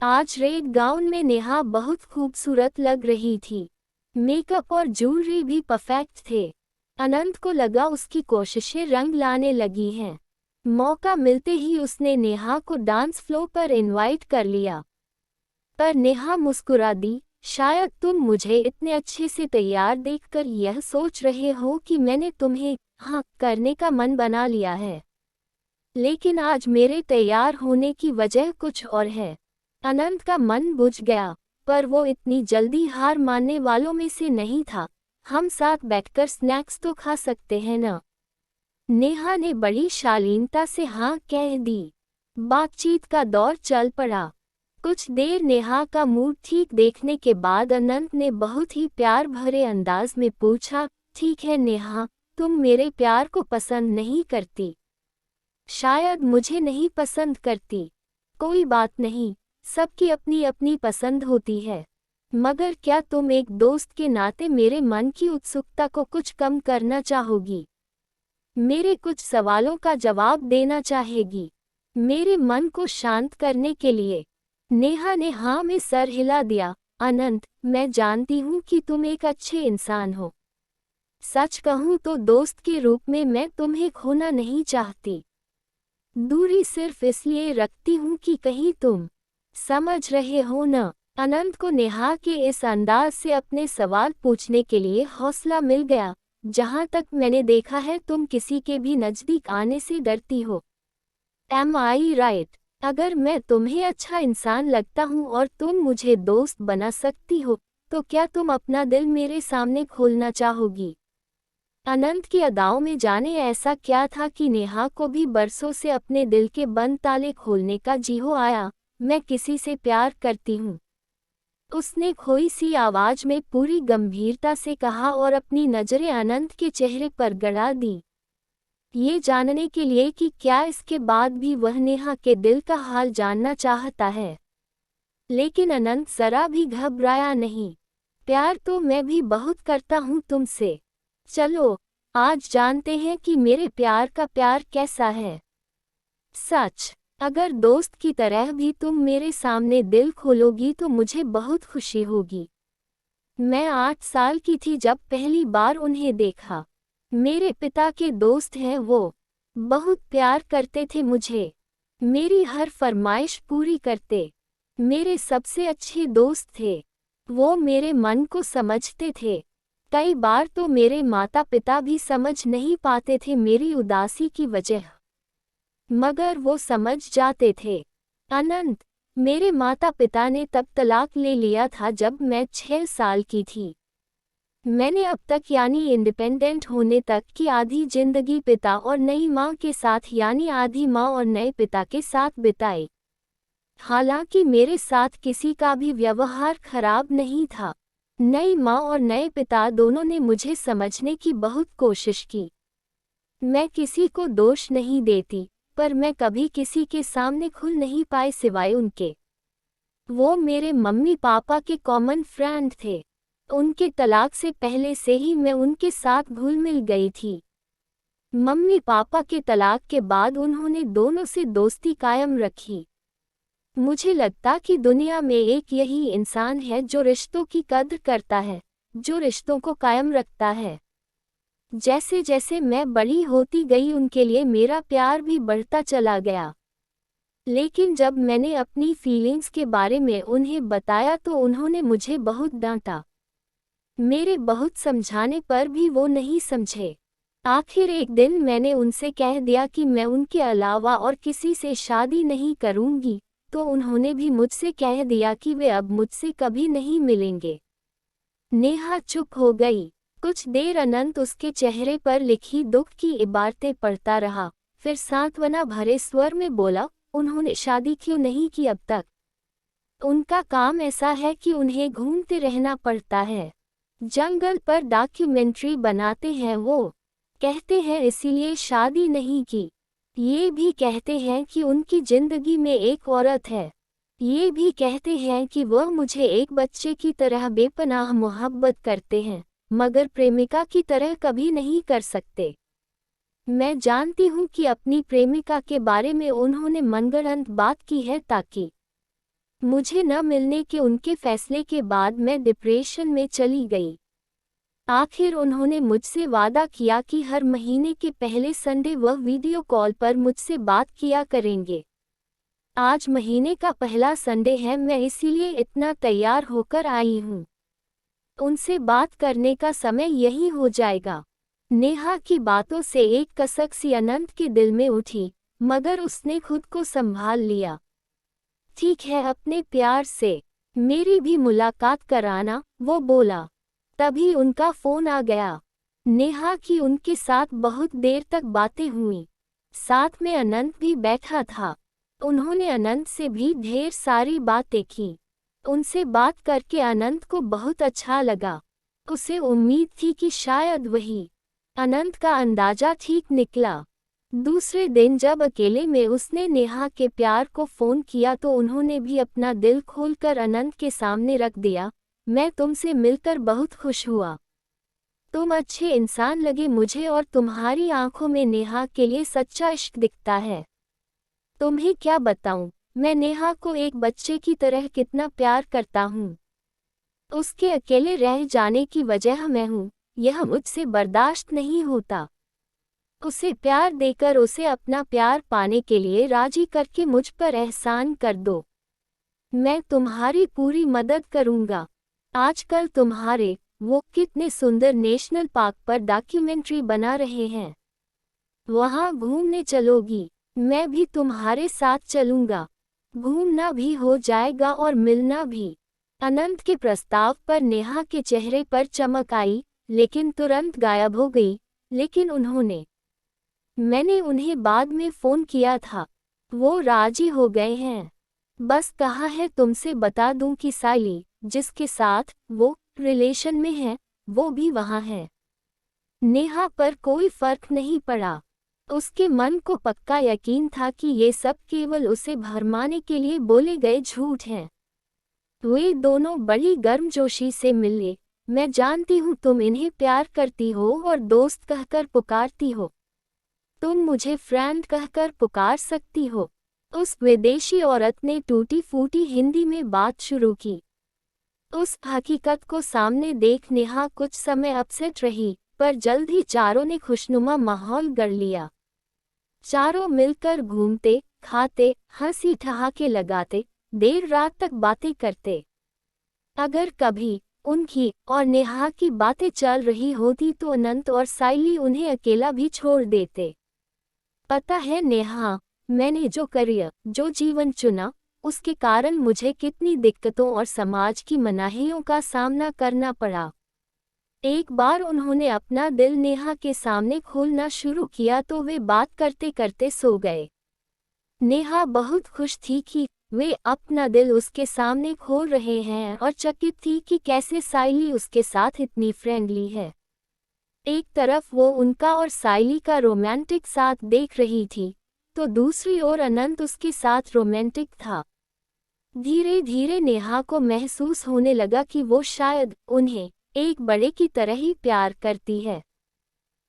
आज red gown में नेहा बहुत खूबसूरत लग रही थी। मेकअप और ज्वेलरी भी परफेक्ट थे। अनंत को लगा उसकी कोशिशें रंग लाने लगी हैं। मौका मिलते ही उसने नेहा को डांस फ्लोर पर इनवाइट कर लिया। पर नेहा मुस्कुरा दी, शायद तुम मुझे इतने अच्छे से तैयार देखकर यह सोच रहे हो कि मैंने तुम्हें हाँ करने का मन बना लिया है। लेकिन आज मेरे तैयार होने की वजह कुछ और है। अनंत का मन बुझ गया, पर वो इतनी जल्दी हार मानने वालों में से नहीं था। हम साथ बैठकर स्नैक्स तो खा सकते हैं ना? नेहा ने बड़ी शालीनता से हाँ कह दी। बातचीत का दौर चल पड़ा। कुछ देर नेहा का मूड ठीक देखने के बाद अनंत ने बहुत ही प्यार भरे अंदाज में पूछा, ठीक है नेहा, तुम मेरे प्यार को पसंद नहीं करती। शायद मुझे नहीं पसंद करती। कोई बात नहीं, सबकी अपनी अपनी पसंद होती है। मगर क्या तुम एक दोस्त के नाते मेरे मन की उत्सुकता को कुछ कम करना चाहोगी? मेरे कुछ सवालों का जवाब देना चाहेगी? मेरे मन को शांत करने के लिए? नेहा ने हाँ में सर हिला दिया। अनंत, मैं जानती हूँ कि तुम एक अच्छे इंसान हो। सच कहूँ तो दोस्त के रूप में मैं तुम्हें खोना नहीं चाहती। दूरी सिर्फ इसलिए रखती हूँ कि कहीं तुम समझ रहे हो न? अनंत को नेहा के इस अंदाज से अपने सवाल पूछने के लिए हौसला मिल गया। जहाँ तक मैंने देखा है तुम किसी के भी नज़दीक आने से डरती हो। एम आई राइट? अगर मैं तुम्हें अच्छा इंसान लगता हूँ और तुम मुझे दोस्त बना सकती हो, तो क्या तुम अपना दिल मेरे सामने खोलना चाहोगी? अनंत की अदाओं में जाने ऐसा क्या था कि नेहा को भी बरसों से अपने दिल के बंद ताले खोलने का जी हो आया। मैं किसी से प्यार करती हूँ, उसने खोई सी आवाज में पूरी गंभीरता से कहा और अपनी नजरें अनंत के चेहरे पर गड़ा दी, ये जानने के लिए कि क्या इसके बाद भी वह नेहा के दिल का हाल जानना चाहता है। लेकिन अनंत जरा भी घबराया नहीं। प्यार तो मैं भी बहुत करता हूँ तुमसे। चलो, आज जानते हैं कि मेरे प्यार का प्यार कैसा है। सच, अगर दोस्त की तरह भी तुम मेरे सामने दिल खोलोगी तो मुझे बहुत खुशी होगी। मैं 8 साल की थी जब पहली बार उन्हें देखा। मेरे पिता के दोस्त हैं वो। बहुत प्यार करते थे मुझे। मेरी हर फरमाइश पूरी करते। मेरे सबसे अच्छे दोस्त थे। वो मेरे मन को समझते थे। कई बार तो मेरे माता पिता भी समझ नहीं पाते थे मेरी उदासी की वजह, मगर वो समझ जाते थे। अनंत, मेरे माता पिता ने तब तलाक ले लिया था जब मैं 6 साल की थी। मैंने अब तक यानी इंडिपेंडेंट होने तक की आधी जिंदगी पिता और नई माँ के साथ यानी आधी माँ और नए पिता के साथ बिताई। हालांकि मेरे साथ किसी का भी व्यवहार खराब नहीं था। नई माँ और नए पिता दोनों ने मुझे समझने की बहुत कोशिश की। मैं किसी को दोष नहीं देती, पर मैं कभी किसी के सामने खुल नहीं पाए सिवाय उनके। वो मेरे मम्मी पापा के कॉमन फ्रेंड थे। उनके तलाक से पहले से ही मैं उनके साथ घुल मिल गई थी। मम्मी पापा के तलाक के बाद उन्होंने दोनों से दोस्ती कायम रखी। मुझे लगता कि दुनिया में एक यही इंसान है जो रिश्तों की कद्र करता है, जो रिश्तों को कायम रखता है। जैसे जैसे मैं बड़ी होती गई उनके लिए मेरा प्यार भी बढ़ता चला गया। लेकिन जब मैंने अपनी फीलिंग्स के बारे में उन्हें बताया तो उन्होंने मुझे बहुत डांटा। मेरे बहुत समझाने पर भी वो नहीं समझे। आखिर एक दिन मैंने उनसे कह दिया कि मैं उनके अलावा और किसी से शादी नहीं करूंगी, तो उन्होंने भी मुझसे कह दिया कि वे अब मुझसे कभी नहीं मिलेंगे। नेहा चुप हो गई। कुछ देर अनंत उसके चेहरे पर लिखी दुख की इबारतें पढ़ता रहा, फिर सांत्वना भरे स्वर में बोला, उन्होंने शादी क्यों नहीं की अब तक? उनका काम ऐसा है कि उन्हें घूमते रहना पड़ता है। जंगल पर डॉक्यूमेंट्री बनाते हैं वो। कहते हैं इसीलिए शादी नहीं की। ये भी कहते हैं कि उनकी जिंदगी में एक औरत है। ये भी कहते हैं कि वह मुझे एक बच्चे की तरह बेपनाह मोहब्बत करते हैं, मगर प्रेमिका की तरह कभी नहीं कर सकते। मैं जानती हूँ कि अपनी प्रेमिका के बारे में उन्होंने मनगढ़ंत बात की है ताकि मुझे न मिलने के उनके फैसले के बाद मैं डिप्रेशन में चली गई। आखिर उन्होंने मुझसे वादा किया कि हर महीने के पहले संडे वह वीडियो कॉल पर मुझसे बात किया करेंगे। आज महीने का पहला संडे है, मैं इसीलिए इतना तैयार होकर आई हूँ। उनसे बात करने का समय यही हो जाएगा। नेहा की बातों से एक कसक सी अनंत के दिल में उठी, मगर उसने खुद को संभाल लिया। ठीक है, अपने प्यार से मेरी भी मुलाकात कराना, वो बोला। तभी उनका फोन आ गया। नेहा की उनके साथ बहुत देर तक बातें हुई। साथ में अनंत भी बैठा था। उन्होंने अनंत से भी ढेर सारी बातें की। उनसे बात करके अनंत को बहुत अच्छा लगा। उसे उम्मीद थी कि शायद वही अनंत का अंदाजा ठीक निकला। दूसरे दिन जब अकेले में उसने नेहा के प्यार को फोन किया तो उन्होंने भी अपना दिल खोलकर अनंत के सामने रख दिया। मैं तुमसे मिलकर बहुत खुश हुआ। तुम अच्छे इंसान लगे मुझे और तुम्हारी आंखों में नेहा के लिए सच्चा इश्क दिखता है। तुम्हें क्या बताऊं, मैं नेहा को एक बच्चे की तरह कितना प्यार करता हूँ। उसके अकेले रह जाने की वजह मैं हूँ, यह मुझसे बर्दाश्त नहीं होता। उसे प्यार देकर उसे अपना प्यार पाने के लिए राजी करके मुझ पर एहसान कर दो। मैं तुम्हारी पूरी मदद करूँगा। आजकल तुम्हारे वो कितने सुंदर नेशनल पार्क पर डॉक्यूमेंट्री बना रहे हैं। वहाँ घूमने चलोगी? मैं भी तुम्हारे साथ चलूँगा। घूमना भी हो जाएगा और मिलना भी। अनंत के प्रस्ताव पर नेहा के चेहरे पर चमक आई, लेकिन तुरंत गायब हो गई। लेकिन मैंने उन्हें बाद में फ़ोन किया था। वो राजी हो गए हैं। बस कहा है तुमसे बता दूं कि साइली, जिसके साथ वो रिलेशन में है, वो भी वहाँ है। नेहा पर कोई फर्क नहीं पड़ा। उसके मन को पक्का यकीन था कि ये सब केवल उसे भरमाने के लिए बोले गए झूठ हैं। वे दोनों बड़ी गर्मजोशी से मिले। मैं जानती हूँ तुम इन्हें प्यार करती हो और दोस्त कहकर पुकारती हो। तुम मुझे फ्रेंड कहकर पुकार सकती हो। उस विदेशी औरत ने टूटी फूटी हिंदी में बात शुरू की। उस हकीकत को सामने देख नेहा कुछ समय अपसेट रही, पर जल्द ही चारों ने खुशनुमा माहौल गढ़ लिया। चारों मिलकर घूमते, खाते, हंसी ठहाके लगाते, देर रात तक बातें करते। अगर कभी उनकी और नेहा की बातें चल रही होती तो अनंत और साइली उन्हें अकेला भी छोड़ देते। पता है नेहा, मैंने जो करियर, जो जीवन चुना, उसके कारण मुझे कितनी दिक्कतों और समाज की मनाहियों का सामना करना पड़ा। एक बार उन्होंने अपना दिल नेहा के सामने खोलना शुरू किया तो वे बात करते करते सो गए। नेहा बहुत खुश थी कि वे अपना दिल उसके सामने खोल रहे हैं और चकित थी कि कैसे साइली उसके साथ इतनी फ्रेंडली है। एक तरफ वो उनका और साइली का रोमांटिक साथ देख रही थी, तो दूसरी ओर अनंत उसके साथ रोमांटिक था। धीरे धीरे नेहा को महसूस होने लगा कि वो शायद उन्हें एक बड़े की तरह ही प्यार करती है।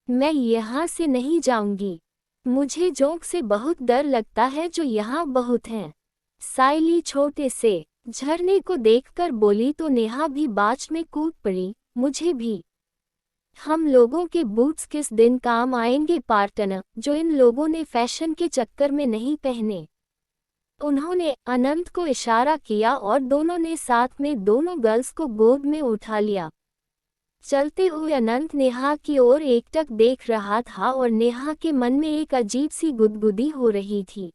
मैं यहाँ से नहीं जाऊंगी। मुझे जोंक से बहुत डर लगता है जो यहाँ बहुत हैं। साइली छोटे से झरने को देखकर बोली तो नेहा भी बाच में कूद पड़ी, मुझे भी। हम लोगों के बूट्स किस दिन काम आएंगे पार्टनर, जो इन लोगों ने फैशन के चक्कर में नहीं पहने। उन्होंने अनंत को इशारा किया और दोनों ने साथ में दोनों गर्ल्स को गोद में उठा लिया। चलते हुए अनंत नेहा की ओर एकटक देख रहा था और नेहा के मन में एक अजीब सी गुदगुदी हो रही थी।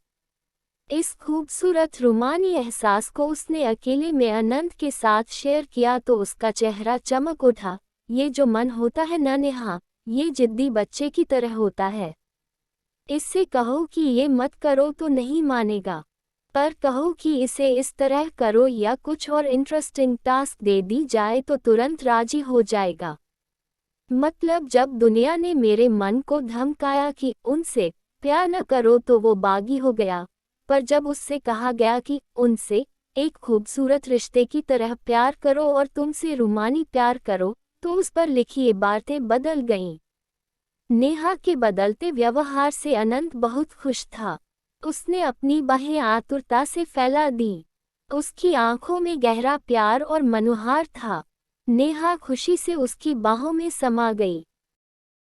इस खूबसूरत रूमानी एहसास को उसने अकेले में अनंत के साथ शेयर किया तो उसका चेहरा चमक उठा। ये जो मन होता है ना नेहा, ये जिद्दी बच्चे की तरह होता है। इससे कहो कि ये मत करो तो नहीं मानेगा, पर कहो कि इसे इस तरह करो या कुछ और इंटरेस्टिंग टास्क दे दी जाए तो तुरंत राजी हो जाएगा। मतलब जब दुनिया ने मेरे मन को धमकाया कि उनसे प्यार न करो तो वो बागी हो गया, पर जब उससे कहा गया कि उनसे एक खूबसूरत रिश्ते की तरह प्यार करो और तुमसे रूमानी प्यार करो, तो उस पर लिखी ये बातें बदल गईं। नेहा के बदलते व्यवहार से अनंत बहुत खुश था। उसने अपनी बाहें आतुरता से फैला दी। उसकी आंखों में गहरा प्यार और मनोहार था। नेहा खुशी से उसकी बाहों में समा गई।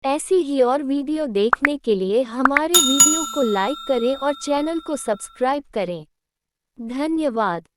ऐसी ही और वीडियो देखने के लिए हमारे वीडियो को लाइक करें और चैनल को सब्सक्राइब करें। धन्यवाद।